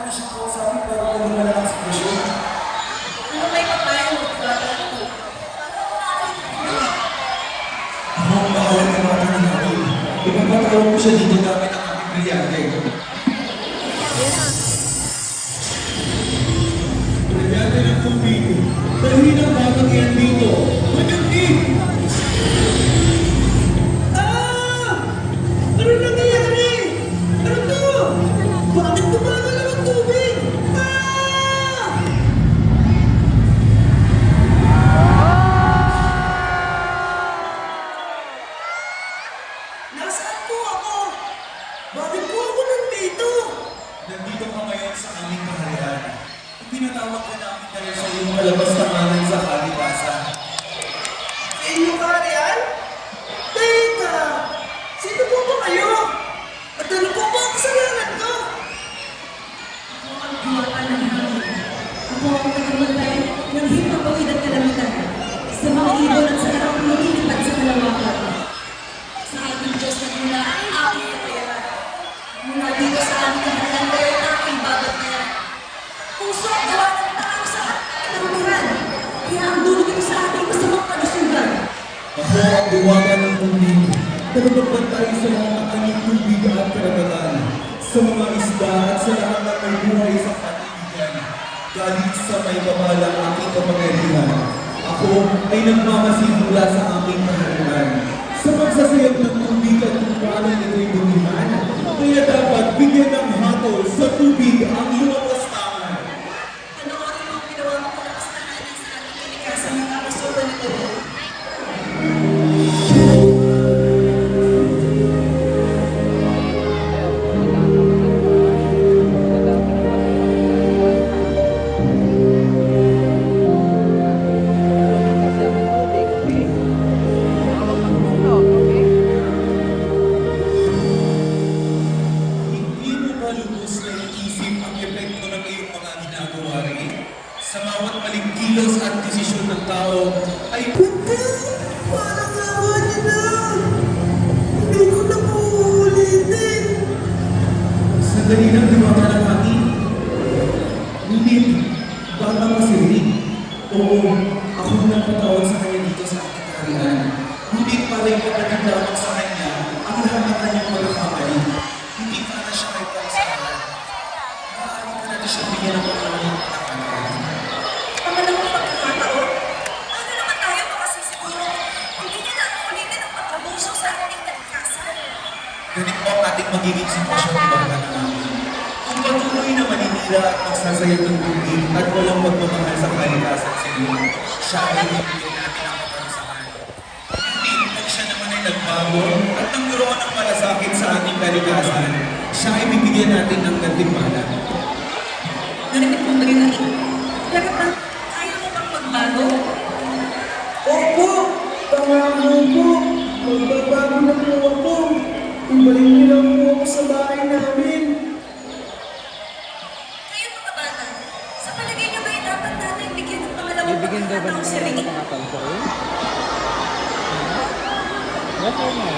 na siya kausapin para magmumala ang sitwasyon. Ano may papayan mo ba? Ako ang bahala ng mga natin. Ipapatawag ko siya dito gamit ang aking brilyante. Brilyante ng kumpito. Dalhin ang batang iyan dito. Magandang! Ano nangyayari? Ano to? Bakit gumagalaw ang tubig? Nasaan po ako? Bakit po ako nandito? Nandito ka ngayon sa aming kaharian. Pinatawag ka namin dahil sa iyong malabas na kanan sa kalikasan. Sa inyo kaharian? Teka! Sino po ba kayo? At ano po ba ang kasalanan ko? Ako ang diwata ng hangin. Ako ang nagmamatay ng himpapawid at kalamitan sa mga ibon at sa lahat ng lumilipad sa kalawakan. Sa ating Diyos na mula ang aking kakayahan. Mula dito sa aming kaharian kayo ang aking babagyan. Puso at gawa ng tao sa ating karumihan. Kaya ang dulog ito sa ating masamang kalusugan. Ako ang diwata ng kumpito. Pero magbantay sa lahat ng kanyang tubig at karagatan, sa mga isda at sa lahat ng may buhay sa katibigan. Galing sa may kabalang aking kapangyarihan. Ako ay nagmamasid mula sa aming kaharian. Sa magsasayap ng tubig at kung paano ito'y bumihan, kaya dapat bigyan ng hatol sa tubig ang iyong kastangan. Panoorin mo ang ginawa mo kung nakastahanan sa ating kalikasan ng kapasukan ito. Hindi mo ba lubos na iisip ang epekto ng iyong mga ginagawa rin? Sa bawat maling kilos at desisyon ng tao ay Parang awa niyo na! Hindi ko na po uulitin! sandali lang diwata ng ating. Ngunit, baka masirig. Oo, ako ang nagpatawag sa kanya dito sa aking kaharian. Ngunit para ipapatid lamang sa kanya ang lahat ng kanyang pagkakamali. Hindi ka na siya may palisahan. Maaari ka natin siya bigyan ng pagkakamali. Pangalawang pagkakataon, paano naman tayo makasisiguro hindi niya na ulitin ang pagkabuso sa ating kalikasan? Ganit po ang ating magiging sitwasyon ng mga namin. Kung patuloy na maninira at magsasayang ng tubig at walang magmamahal sa kalikasan sa iyo, siya ay bibigyan natin ang kaparusahan. Hindi, pag siya naman ay nagbago at nagkaroon ng malasakit sa ating kalikasan, siya ay bibigyan natin ng gantimpala. Narinig mo ba yun, Ari? Pero kaya mo bang magbago? Opo! Pangako po! Magbabago na po ako! Ibalik niyo lang po ako sa bahay namin! Kayo mga bata, sa palagay niyo ba ay dapat natin bigyan ng pangalawang Bibigyan daw ba pagkakataon ng si Rini? pangataon ko rin? Okay na.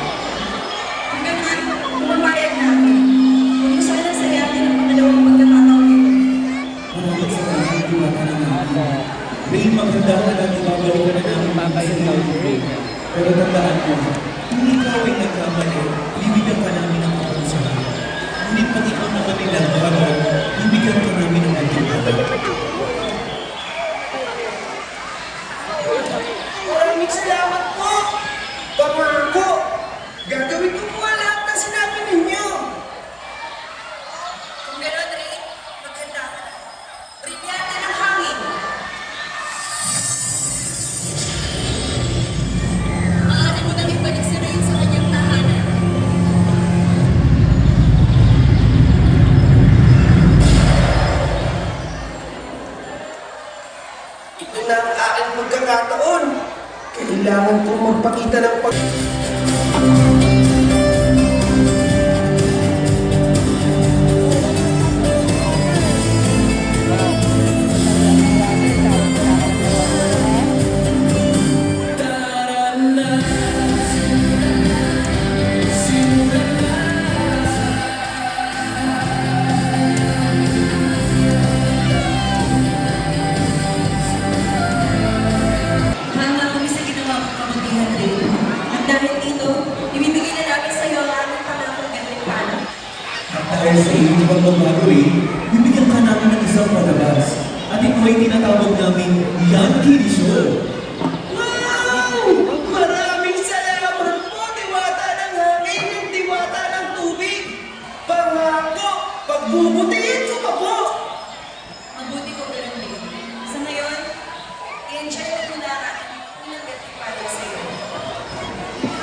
Kung ganun, pumapayag namin. Huwag mo sana sayatin ang pangalawang pagkakataon nito. Maraming salamat diwata ng ating. Rin maganda ka lang ibabalik ka na namin Papayin daw si Ray. Pero tandaan mo, kung ikaw ay nagkamali, bibigyan ka namin ng kaparusahan. Ngunit pag ikaw naman ay nagbago, bibigyan ka namin ng gantimpala. Maraming salamat po! Pangako! Gagawin ko po ang lahat na sinabi ninyo! Kung gano'n, Ray, maganda ka. Brilyante ng hangin. Maaari mo nang ibalik si Ray sa kanyang tahanan. Ito na ang aking pagkakataon! Kailangan kong magpakita ng pag... Yan Kiddie Show. Wow! Maraming salamat po, diwata ng hangin, yung diwata ng tubig. Pangako, pagbubutihin ko pa po. Mabuti ko ganun din. Sa ngayon, i-enjoy mo muna ang aking unang birthday party sa'yo.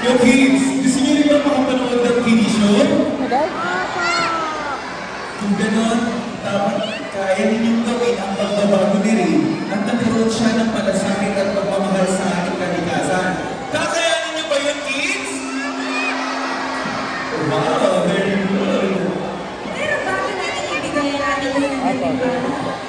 Yo kids, gusto niyo rin ba makapanood ng Kiddie Show? Kung ganon, dapat kaya ninyong gawin ang pagbabago ni Ray at nagkaroon siya ng palasakit at pagmamahal sa ating kalikasan. Kakayanin niyo ba yun, kids? Wow, very good. Pero bakit natin ibigay ang ating unang birthday party?